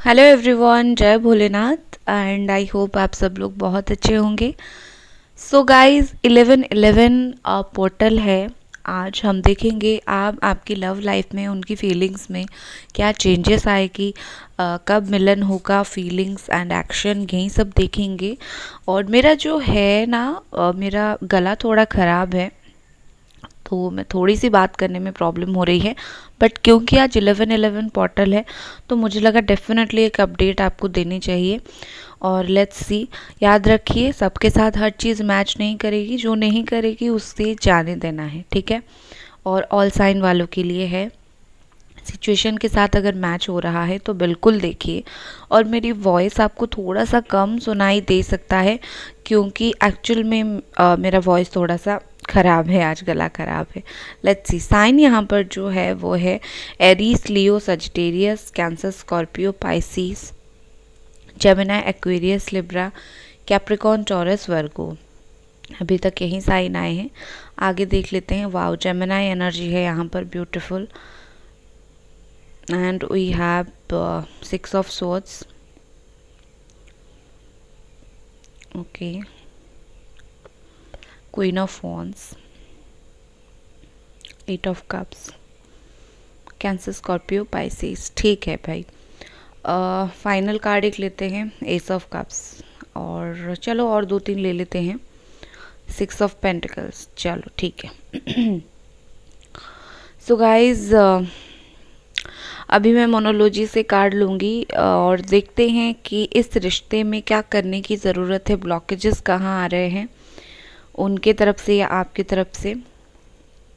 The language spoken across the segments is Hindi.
हेलो एवरीवन, जय भोलेनाथ एंड आई होप आप सब लोग बहुत अच्छे होंगे। सो गाइस 1111 पोर्टल है। आज हम देखेंगे आप आपकी लव लाइफ में उनकी फीलिंग्स में क्या चेंजेस आएगी, कब मिलन होगा, फीलिंग्स एंड एक्शन यही सब देखेंगे। और मेरा जो है ना मेरा गला थोड़ा ख़राब है, तो मैं थोड़ी सी बात करने में प्रॉब्लम हो रही है। बट क्योंकि आज 1111 पोर्टल है तो मुझे लगा डेफिनेटली एक अपडेट आपको देनी चाहिए। और लेट्स सी, याद रखिए सबके साथ हर चीज़ मैच नहीं करेगी, जो नहीं करेगी उससे जाने देना है, ठीक है। और ऑल साइन वालों के लिए है, सिचुएशन के साथ अगर मैच हो रहा है तो बिल्कुल देखिए। और मेरी वॉइस आपको थोड़ा सा कम सुनाई दे सकता है क्योंकि एक्चुअल में मेरा वॉइस थोड़ा सा ख़राब है, आज गला ख़राब है। लेट्स सी, साइन यहाँ पर जो है वो है Aries, Leo, Sagittarius, cancer, Scorpio, Pisces, Gemini, Aquarius, Libra, Capricorn, Taurus, Virgo. अभी तक यही साइन आए हैं। आगे देख लेते हैं। वाओ, जेमिनी एनर्जी है यहाँ पर, beautiful. and we have six of swords. Okay, queen of wands, eight of cups, cancer, Scorpio, Pisces. ठीक है भाई, फाइनल कार्ड एक लेते हैं, एस ऑफ कप्स। और चलो और दो तीन ले लेते हैं, सिक्स ऑफ पेंटिकल्स। चलो ठीक है। सो गाइज अभी मैं मोनोलॉजी से कार्ड लूँगी और देखते हैं कि इस रिश्ते में क्या करने की ज़रूरत है, ब्लॉकेजेस कहाँ आ रहे हैं उनके तरफ से या आपकी तरफ से,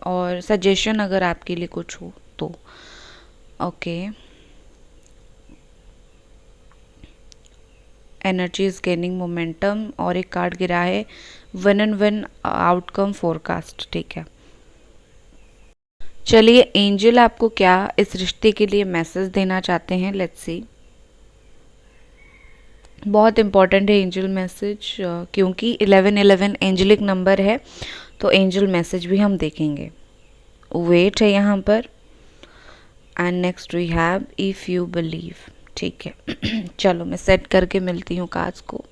और सजेशन अगर आपके लिए कुछ हो तो। Okay, energy is gaining momentum. और एक कार्ड गिरा है, one and one outcome forecast. ठीक है, चलिए एंजल आपको क्या इस रिश्ते के लिए मैसेज देना चाहते हैं, लेट्स सी। बहुत इम्पॉर्टेंट है एंजल मैसेज, क्योंकि 1111 एंजलिक नंबर है तो एंजल मैसेज भी हम देखेंगे। वेट है यहाँ पर। And next we have if you believe. ठीक है। चलो मैं सेट करके मिलती हूँ कार्ड्स को।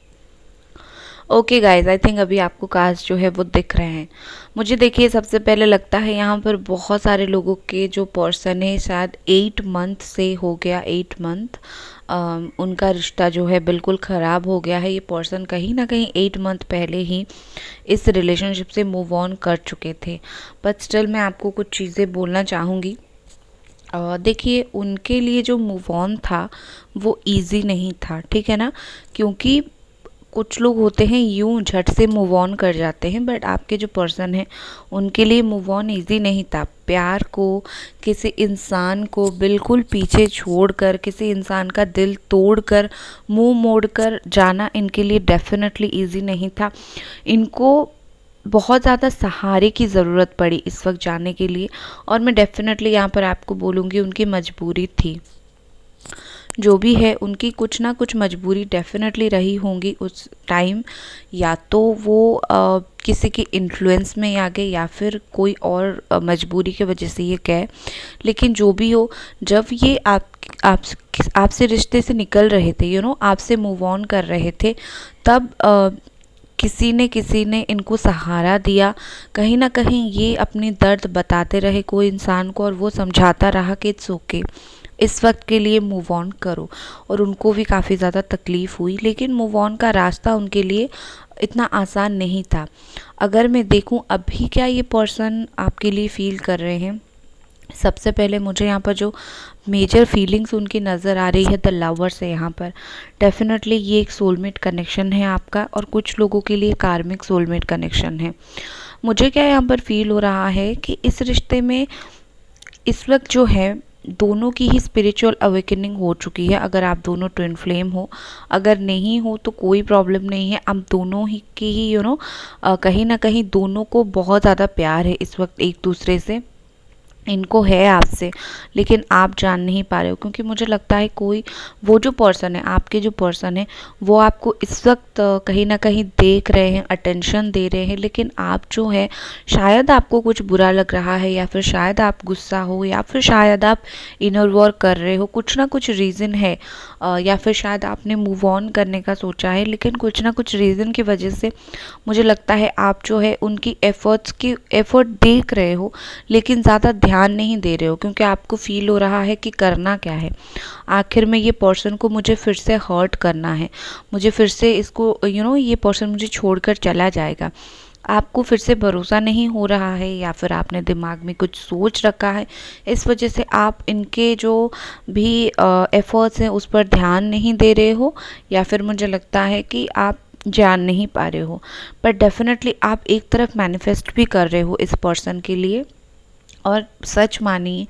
ओके गाइज, आई थिंक अभी आपको कार्ड्स जो है वो दिख रहे हैं। मुझे देखिए, सबसे पहले लगता है यहाँ पर बहुत सारे लोगों के जो पर्सन है शायद 8 मंथ से हो गया, 8 मंथ उनका रिश्ता जो है बिल्कुल ख़राब हो गया है। ये पर्सन कहीं ना कहीं 8 मंथ पहले ही इस रिलेशनशिप से मूव ऑन कर चुके थे। बट स्टिल मैं आपको कुछ चीज़ें बोलना चाहूँगी। देखिए, उनके लिए जो मूव ऑन था वो इजी नहीं था, ठीक है ना। क्योंकि कुछ लोग होते हैं यूं झट से मूव ऑन कर जाते हैं, बट आपके जो पर्सन हैं उनके लिए मूव ऑन ईजी नहीं था। प्यार को, किसी इंसान को बिल्कुल पीछे छोड़कर, किसी इंसान का दिल तोड़कर, मुंह मोड़कर जाना इनके लिए डेफिनेटली ईजी नहीं था। इनको बहुत ज़्यादा सहारे की ज़रूरत पड़ी इस वक्त जाने के लिए। और मैं डेफिनेटली यहाँ पर आपको बोलूँगी उनकी मजबूरी थी। जो भी है उनकी कुछ ना कुछ मजबूरी डेफिनेटली रही होंगी उस टाइम, या तो वो किसी की इन्फ्लुएंस में आ गए या फिर कोई और मजबूरी की वजह से ये कहे। लेकिन जो भी हो, जब ये आपसे रिश्ते से निकल रहे थे, आपसे मूव ऑन कर रहे थे, तब किसी ने इनको सहारा दिया। कहीं ना कहीं ये अपनी दर्द बताते रहे कोई इंसान को, और वो समझाता रहा कि इट्स ओके, इस वक्त के लिए मूव ऑन करो। और उनको भी काफ़ी ज़्यादा तकलीफ़ हुई, लेकिन मूव ऑन का रास्ता उनके लिए इतना आसान नहीं था। अगर मैं देखूं अभी क्या ये पर्सन आपके लिए फ़ील कर रहे हैं, सबसे पहले मुझे यहाँ पर जो मेजर फीलिंग्स उनकी नज़र आ रही है, द लवर्स है यहाँ पर। डेफिनेटली ये एक सोलमेट कनेक्शन है आपका, और कुछ लोगों के लिए कार्मिक सोलमेट कनेक्शन है। मुझे क्या यहाँ पर फील हो रहा है कि इस रिश्ते में इस वक्त जो है दोनों की ही स्पिरिचुअल अवेकनिंग हो चुकी है। अगर आप दोनों ट्विन फ्लेम हो, अगर नहीं हो तो कोई प्रॉब्लम नहीं है। अब दोनों ही की ही कहीं ना कहीं दोनों को बहुत ज़्यादा प्यार है इस वक्त एक दूसरे से। इनको है आपसे, लेकिन आप जान नहीं पा रहे हो, क्योंकि मुझे लगता है कोई वो जो पर्सन है, आपके जो पर्सन है, वो आपको इस वक्त कहीं ना कहीं देख रहे हैं, अटेंशन दे रहे हैं, लेकिन आप जो है शायद आपको कुछ बुरा लग रहा है, या फिर शायद आप गुस्सा हो, या फिर शायद आप इनर वॉर कर रहे हो, कुछ ना कुछ रीज़न है, या फिर शायद आपने मूव ऑन करने का सोचा है, लेकिन कुछ ना कुछ रीज़न की वजह से मुझे लगता है आप जो है उनकी एफर्ट देख रहे हो, लेकिन ज़्यादा ध्यान नहीं दे रहे हो, क्योंकि आपको फील हो रहा है कि करना क्या है, आखिर में ये पर्सन को मुझे फिर से हर्ट करना है, मुझे फिर से इसको ये पर्सन मुझे छोड़कर चला जाएगा। आपको फिर से भरोसा नहीं हो रहा है, या फिर आपने दिमाग में कुछ सोच रखा है, इस वजह से आप इनके जो भी एफर्ट्स हैं उस पर ध्यान नहीं दे रहे हो, या फिर मुझे लगता है कि आप जान नहीं पा रहे हो। पर डेफिनेटली आप एक तरफ मैनिफेस्ट भी कर रहे हो इस पर्सन के लिए। और सच मानिए,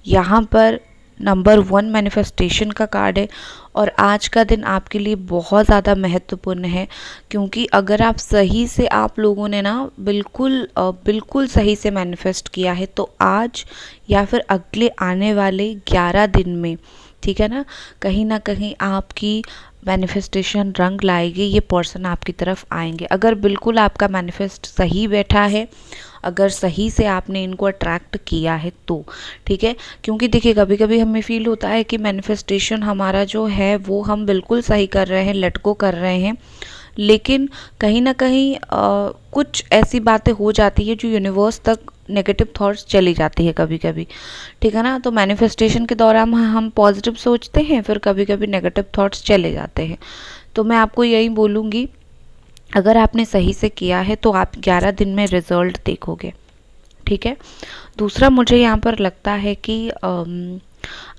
यहाँ पर नंबर 1 मैनिफेस्टेशन का कार्ड है, और आज का दिन आपके लिए बहुत ज़्यादा महत्वपूर्ण है, क्योंकि अगर आप सही से, आप लोगों ने ना बिल्कुल सही से मैनिफेस्ट किया है, तो आज या फिर अगले आने वाले 11 दिन में, ठीक है ना कहीं आपकी मैनिफेस्टेशन रंग लाएगी, ये पर्सन आपकी तरफ आएंगे। अगर बिल्कुल आपका मैनिफेस्ट सही बैठा है, अगर सही से आपने इनको अट्रैक्ट किया है तो, ठीक है। क्योंकि देखिए, कभी कभी हमें फील होता है कि मैनिफेस्टेशन हमारा जो है वो हम बिल्कुल सही कर रहे हैं, लेट गो कर रहे हैं, लेकिन कहीं ना कहीं कुछ ऐसी बातें हो जाती है जो यूनिवर्स तक नेगेटिव थॉट्स चली जाती है कभी कभी, ठीक है ना। तो मैनिफेस्टेशन के दौरान हम पॉजिटिव सोचते हैं, फिर कभी कभी नेगेटिव थॉट्स चले जाते हैं। तो मैं आपको यही बोलूँगी, अगर आपने सही से किया है तो आप 11 दिन में रिजल्ट देखोगे, ठीक है। दूसरा, मुझे यहाँ पर लगता है कि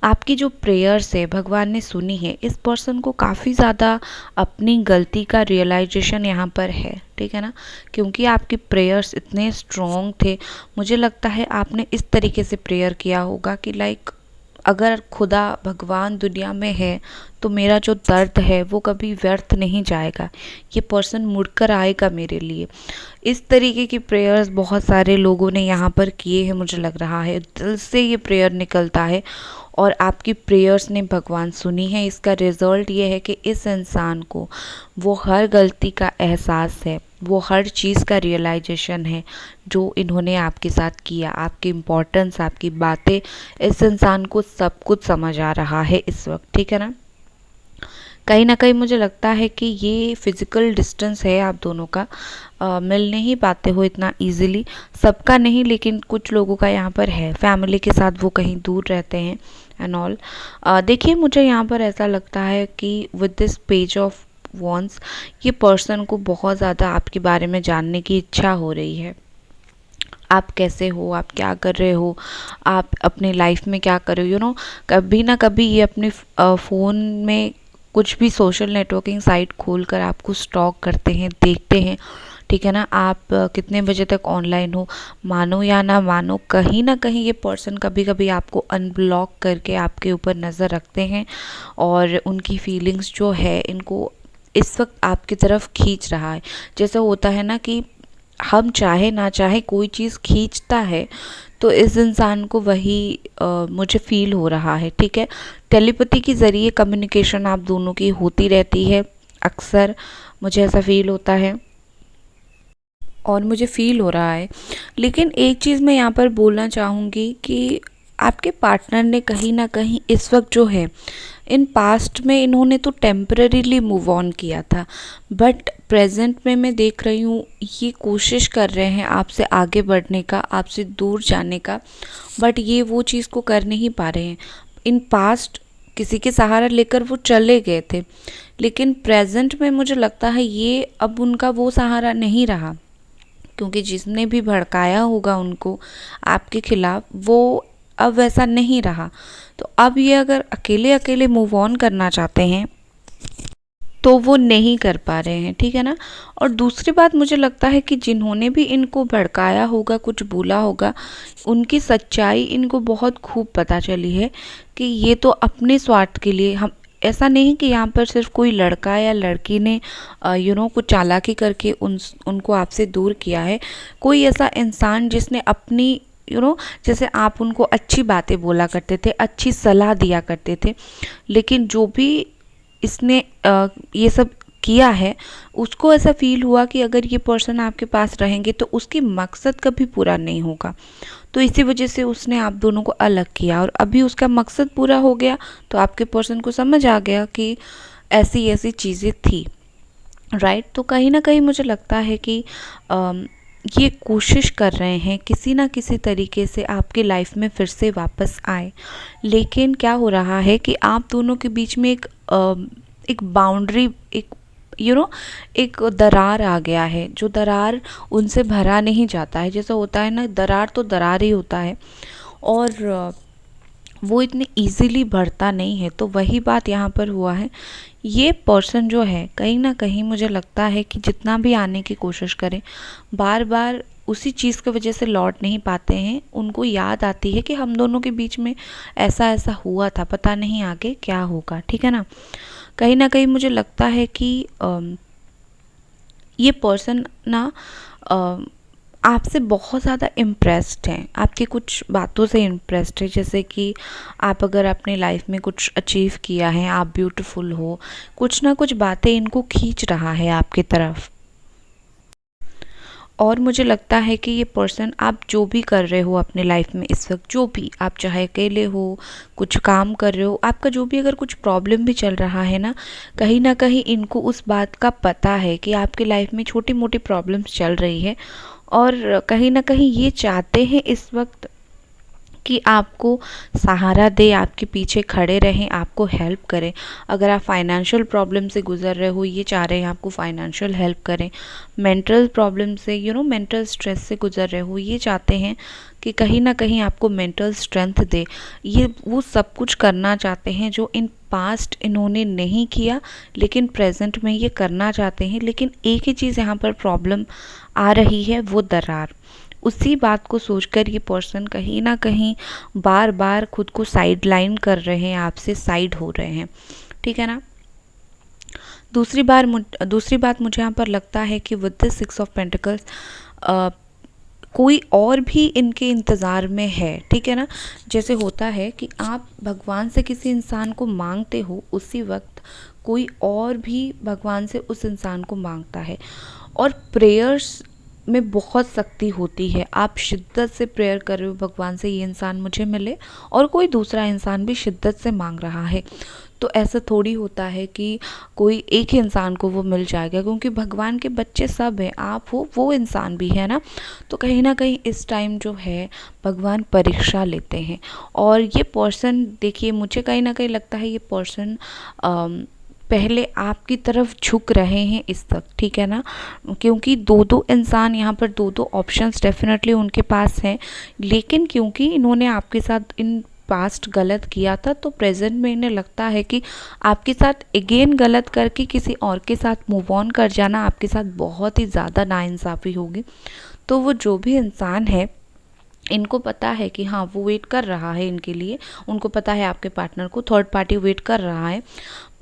आपकी जो प्रेयर्स है भगवान ने सुनी है, इस पर्सन को काफ़ी ज़्यादा अपनी गलती का रियलाइजेशन यहाँ पर है, ठीक है ना। क्योंकि आपकी प्रेयर्स इतने स्ट्रॉन्ग थे, मुझे लगता है आपने इस तरीके से प्रेयर किया होगा कि लाइक, अगर खुदा भगवान दुनिया में है तो मेरा जो दर्द है वो कभी व्यर्थ नहीं जाएगा, ये पर्सन मुड़कर आएगा मेरे लिए। इस तरीके की प्रेयर्स बहुत सारे लोगों ने यहाँ पर किए हैं, मुझे लग रहा है दिल से ये प्रेयर निकलता है, और आपकी प्रेयर्स ने भगवान सुनी है। इसका रिज़ल्ट ये है कि इस इंसान को वो हर गलती का एहसास है, वो हर चीज़ का रियलाइजेशन है जो इन्होंने आपके साथ किया, आपकी इम्पोर्टेंस, आपकी बातें, इस इंसान को सब कुछ समझ आ रहा है इस वक्त, ठीक है ना। कहीं ना कहीं मुझे लगता है कि ये फिज़िकल डिस्टेंस है आप दोनों का, मिल नहीं पाते हो इतना इजीली, सबका नहीं, लेकिन कुछ लोगों का यहाँ पर है, फैमिली के साथ वो कहीं दूर रहते हैं एंड ऑल। देखिए, मुझे यहाँ पर ऐसा लगता है कि with this page of wands, ये पर्सन को बहुत ज़्यादा आपके बारे में जानने की इच्छा हो रही है। आप कैसे हो, आप क्या कर रहे हो, आप अपने लाइफ में क्या कर रहे हो, कभी ना कभी ये अपने फ़ोन में कुछ भी सोशल नेटवर्किंग साइट खोलकर आपको स्टॉक करते हैं, देखते हैं, ठीक है ना। आप कितने बजे तक ऑनलाइन हो, मानो या ना मानो, कहीं ना कहीं ये पर्सन कभी कभी आपको अनब्लॉक करके आपके ऊपर नज़र रखते हैं, और उनकी फीलिंग्स जो है इनको इस वक्त आपकी तरफ खींच रहा है। जैसे होता है ना कि हम चाहे ना चाहे कोई चीज़ खींचता है, तो इस इंसान को वही मुझे फील हो रहा है, ठीक है। टेलीपैथी के ज़रिए कम्युनिकेशन आप दोनों की होती रहती है अक्सर, मुझे ऐसा फील होता है और मुझे फील हो रहा है। लेकिन एक चीज़ मैं यहाँ पर बोलना चाहूँगी कि आपके पार्टनर ने कहीं ना कहीं इस वक्त जो है, इन पास्ट में इन्होंने तो टेम्परेरीली मूव ऑन किया था, बट प्रेजेंट में मैं देख रही हूँ ये कोशिश कर रहे हैं आपसे आगे बढ़ने का, आपसे दूर जाने का, बट ये वो चीज़ को कर नहीं पा रहे हैं। इन पास्ट किसी के सहारा लेकर वो चले गए थे, लेकिन प्रेजेंट में मुझे लगता है ये अब उनका वो सहारा नहीं रहा, क्योंकि जिसने भी भड़काया होगा उनको आपके खिलाफ, वो अब वैसा नहीं रहा। तो अब ये अगर अकेले अकेले मूव ऑन करना चाहते हैं तो वो नहीं कर पा रहे हैं, ठीक है ना। और दूसरी बात, मुझे लगता है कि जिन्होंने भी इनको भड़काया होगा, कुछ बोला होगा, उनकी सच्चाई इनको बहुत खूब पता चली है कि ये तो अपने स्वार्थ के लिए, हम ऐसा नहीं कि यहाँ पर सिर्फ कोई लड़का या लड़की ने कुछ चालाकी करके उनको आपसे दूर किया है। कोई ऐसा इंसान जिसने अपनी जैसे आप उनको अच्छी बातें बोला करते थे, अच्छी सलाह दिया करते थे, लेकिन जो भी इसने ये सब किया है उसको ऐसा फील हुआ कि अगर ये पर्सन आपके पास रहेंगे तो उसकी मकसद कभी पूरा नहीं होगा। तो इसी वजह से उसने आप दोनों को अलग किया और अभी उसका मकसद पूरा हो गया तो आपके पर्सन को समझ आ गया कि ऐसी ऐसी चीज़ें थी, राइट। तो कहीं ना कहीं मुझे लगता है कि ये कोशिश कर रहे हैं किसी ना किसी तरीके से आपकी लाइफ में फिर से वापस आए, लेकिन क्या हो रहा है कि आप दोनों के बीच में एक बाउंड्री, एक दरार आ गया है, जो दरार उनसे भरा नहीं जाता है। जैसा होता है ना, दरार तो दरार ही होता है और वो इतने इजीली भरता नहीं है। तो वही बात यहाँ पर हुआ है। ये पर्सन जो है कहीं ना कहीं मुझे लगता है कि जितना भी आने की कोशिश करें, बार बार उसी चीज़ की वजह से लौट नहीं पाते हैं। उनको याद आती है कि हम दोनों के बीच में ऐसा ऐसा हुआ था, पता नहीं आगे क्या होगा, ठीक है ना कहीं मुझे लगता है कि ये पर्सन ना आपसे बहुत ज़्यादा इम्प्रेस्ड हैं, आपकी कुछ बातों से इम्प्रेस्ड है। जैसे कि आप अगर अपनी लाइफ में कुछ अचीव किया है, आप ब्यूटीफुल हो, कुछ ना कुछ बातें इनको खींच रहा है आपकी तरफ। और मुझे लगता है कि ये पर्सन आप जो भी कर रहे हो अपने लाइफ में इस वक्त, जो भी आप चाहे अकेले हो, कुछ काम कर रहे हो, आपका जो भी अगर कुछ प्रॉब्लम भी चल रहा है ना कहीं इनको उस बात का पता है कि आपकी लाइफ में छोटी मोटी प्रॉब्लम्स चल रही है और कहीं ना कहीं ये चाहते हैं इस वक्त कि आपको सहारा दे, आपके पीछे खड़े रहें, आपको हेल्प करें। अगर आप फाइनेंशियल प्रॉब्लम से गुजर रहे हो, ये चाह रहे हैं आपको फाइनेंशियल हेल्प करें। मेंटल प्रॉब्लम से, मेंटल स्ट्रेस से गुजर रहे हो, ये चाहते हैं कि कहीं ना कहीं आपको मेंटल स्ट्रेंथ दे। ये वो सब कुछ करना चाहते हैं जो इन पास्ट इन्होंने नहीं किया, लेकिन प्रेजेंट में ये करना चाहते हैं। लेकिन एक ही चीज़ यहाँ पर प्रॉब्लम आ रही है, वो दरार। उसी बात को सोचकर ये पर्सन कहीं ना कहीं बार बार खुद को साइड लाइन कर रहे हैं, आपसे साइड हो रहे हैं, ठीक है ना। दूसरी बात मुझे यहाँ पर लगता है कि विद दिस 6 ऑफ पेंटिकल्स कोई और भी इनके इंतज़ार में है, ठीक है ना। जैसे होता है कि आप भगवान से किसी इंसान को मांगते हो, उसी वक्त कोई और भी भगवान से उस इंसान को मांगता है। और प्रेयर्स में बहुत शक्ति होती है। आप शिद्दत से प्रेयर कर रहे हो भगवान से, ये इंसान मुझे मिले, और कोई दूसरा इंसान भी शिद्दत से मांग रहा है। तो ऐसा थोड़ी होता है कि कोई एक ही इंसान को वो मिल जाएगा, क्योंकि भगवान के बच्चे सब हैं, आप हो, वो इंसान भी है ना। तो कहीं ना कहीं इस टाइम जो है भगवान परीक्षा लेते हैं। और ये पर्सन, देखिए मुझे कहीं ना कहीं लगता है ये पर्सन पहले आपकी तरफ झुक रहे हैं इस वक्त, ठीक है ना। क्योंकि दो इंसान यहाँ पर, दो ऑप्शंस डेफिनेटली उनके पास हैं, लेकिन क्योंकि इन्होंने आपके साथ इन पास्ट गलत किया था, तो प्रेजेंट में इन्हें लगता है कि आपके साथ अगेन गलत करके किसी और के साथ मूव ऑन कर जाना आपके साथ बहुत ही ज़्यादा नाइंसाफ़ी होगी। तो वो जो भी इंसान है, इनको पता है कि हाँ वो वेट कर रहा है इनके लिए, उनको पता है आपके पार्टनर को थर्ड पार्टी वेट कर रहा है,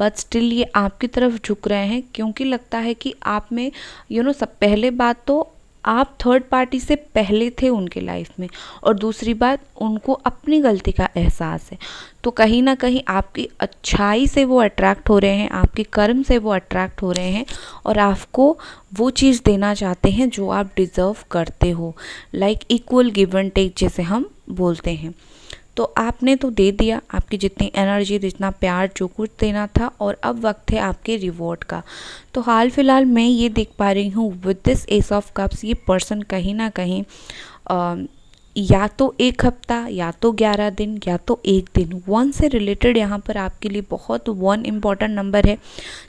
बट स्टिल ये आपकी तरफ झुक रहे हैं, क्योंकि लगता है कि आप में सब, पहले बात तो आप थर्ड पार्टी से पहले थे उनके लाइफ में, और दूसरी बात उनको अपनी गलती का एहसास है। तो कहीं ना कहीं आपकी अच्छाई से वो अट्रैक्ट हो रहे हैं, आपके कर्म से वो अट्रैक्ट हो रहे हैं, और आपको वो चीज़ देना चाहते हैं जो आप डिज़र्व करते हो। Like equal give and take जैसे हम बोलते हैं। तो आपने तो दे दिया, आपकी जितनी एनर्जी, जितना प्यार, जो कुछ देना था, और अब वक्त है आपके रिवॉर्ड का। तो हाल फिलहाल मैं ये देख पा रही हूँ with this S of cups, ये पर्सन कहीं ना कहीं या तो एक हफ्ता, या तो 11 दिन, या तो एक दिन, वन से रिलेटेड यहाँ पर आपके लिए बहुत वन इम्पॉर्टेंट नंबर है।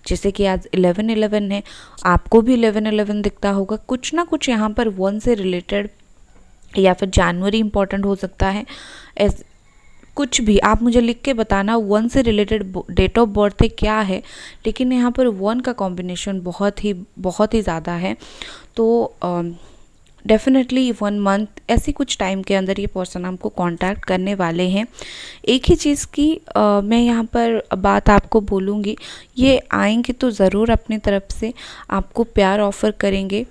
जैसे कि आज 11/11 है, आपको भी 11/11 दिखता होगा। कुछ ना कुछ यहाँ पर वन से रिलेटेड, या फिर जनवरी इम्पॉर्टेंट हो सकता है, कुछ भी आप मुझे लिख के बताना वन से रिलेटेड डेट ऑफ बर्थ है क्या है। लेकिन यहाँ पर वन का कॉम्बिनेशन बहुत ही ज़्यादा है। तो डेफिनेटली 1 मंथ ऐसी कुछ टाइम के अंदर ये पर्सन हमको कांटेक्ट करने वाले हैं। एक ही चीज़ की मैं यहाँ पर बात आपको बोलूँगी, ये आएंगे तो ज़रूर अपनी तरफ से आपको प्यार ऑफ़र करेंगे,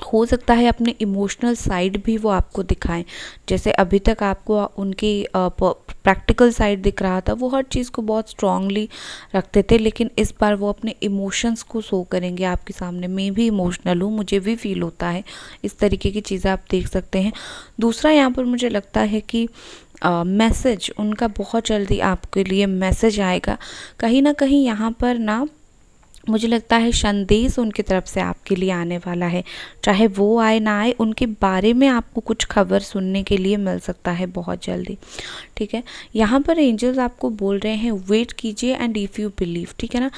हो सकता है अपने इमोशनल साइड भी वो आपको दिखाएं। जैसे अभी तक आपको उनकी प्रैक्टिकल साइड दिख रहा था, वो हर चीज़ को बहुत स्ट्रांगली रखते थे, लेकिन इस बार वो अपने इमोशंस को शो करेंगे आपके सामने। मैं भी इमोशनल हूँ, मुझे भी फील होता है, इस तरीके की चीज़ें आप देख सकते हैं। दूसरा यहाँ पर मुझे लगता है कि मैसेज उनका बहुत जल्दी आपके लिए मैसेज आएगा। कहीं ना कहीं यहाँ पर ना मुझे लगता है संदेश उनकी तरफ से आपके लिए आने वाला है, चाहे वो आए ना आए, उनके बारे में आपको कुछ खबर सुनने के लिए मिल सकता है बहुत जल्दी। ठीक है, यहाँ पर एंजल्स आपको बोल रहे हैं वेट कीजिए एंड इफ़ यू बिलीव। ठीक है ना,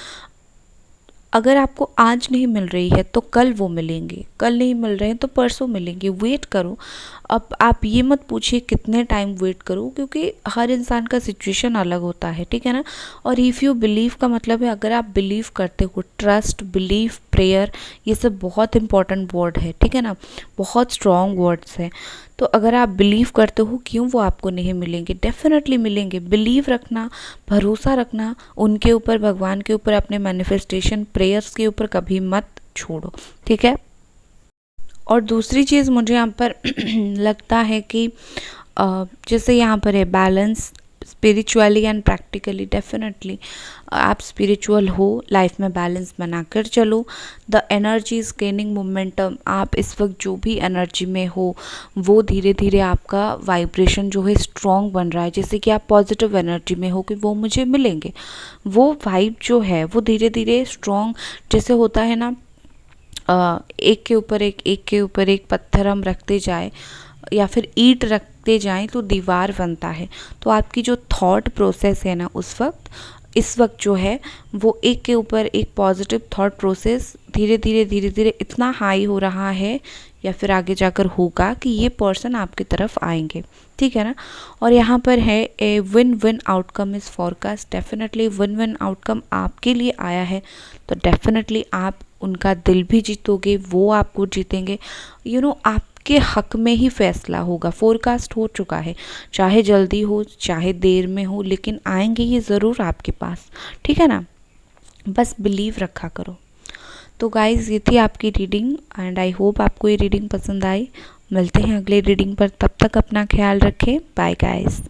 अगर आपको आज नहीं मिल रही है तो कल वो मिलेंगे, कल नहीं मिल रहे हैं तो परसों मिलेंगे, वेट करो। अब आप ये मत पूछिए कितने टाइम वेट करूँ, क्योंकि हर इंसान का सिचुएशन अलग होता है। ठीक है ना, और इफ़ यू बिलीव का मतलब है अगर आप बिलीव करते हो। ट्रस्ट, बिलीव, प्रेयर, ये सब बहुत इंपॉर्टेंट वर्ड है। ठीक है ना, बहुत स्ट्रॉन्ग वर्ड्स हैं। तो अगर आप बिलीव करते हो, क्यों वो आपको नहीं मिलेंगे, डेफिनेटली मिलेंगे। बिलीव रखना, भरोसा रखना उनके ऊपर, भगवान के ऊपर, अपने मैनिफेस्टेशन प्रेयर्स के ऊपर कभी मत छोड़ो। ठीक है, और दूसरी चीज़ मुझे यहाँ पर लगता है कि जैसे यहाँ पर है balance spiritually and practically. Definitely आप स्पिरिचुअल हो, लाइफ में बैलेंस बनाकर चलो। The energy is gaining momentum. आप इस वक्त जो भी एनर्जी में हो वो धीरे धीरे आपका वाइब्रेशन जो है स्ट्रॉन्ग बन रहा है। जैसे कि आप पॉजिटिव एनर्जी में हो कि वो मुझे मिलेंगे, वो वाइब जो है वो धीरे धीरे स्ट्रॉन्ग, जैसे होता है ना एक के ऊपर एक के ऊपर एक पत्थर हम रखते जाए या फिर ईंट रखते जाएं तो दीवार बनता है। तो आपकी जो थॉट प्रोसेस है ना उस वक्त, इस वक्त जो है वो एक के ऊपर एक पॉजिटिव थॉट प्रोसेस धीरे धीरे इतना हाई हो रहा है या फिर आगे जाकर होगा कि ये पर्सन आपकी तरफ आएंगे। ठीक है ना, और यहाँ पर है a win win outcome is forecast. Definitely win win outcome आपके लिए आया है, तो डेफिनेटली आप उनका दिल भी जीतोगे, वो आपको जीतेंगे। आपके हक में ही फैसला होगा, फोरकास्ट हो चुका है, चाहे जल्दी हो चाहे देर में हो, लेकिन आएंगे ये ज़रूर आपके पास। ठीक है ना, बस बिलीव रखा करो। तो गाइज़ ये थी आपकी रीडिंग एंड आई होप आपको ये रीडिंग पसंद आई। मिलते हैं अगले रीडिंग पर, तब तक अपना ख्याल रखें। Bye guys.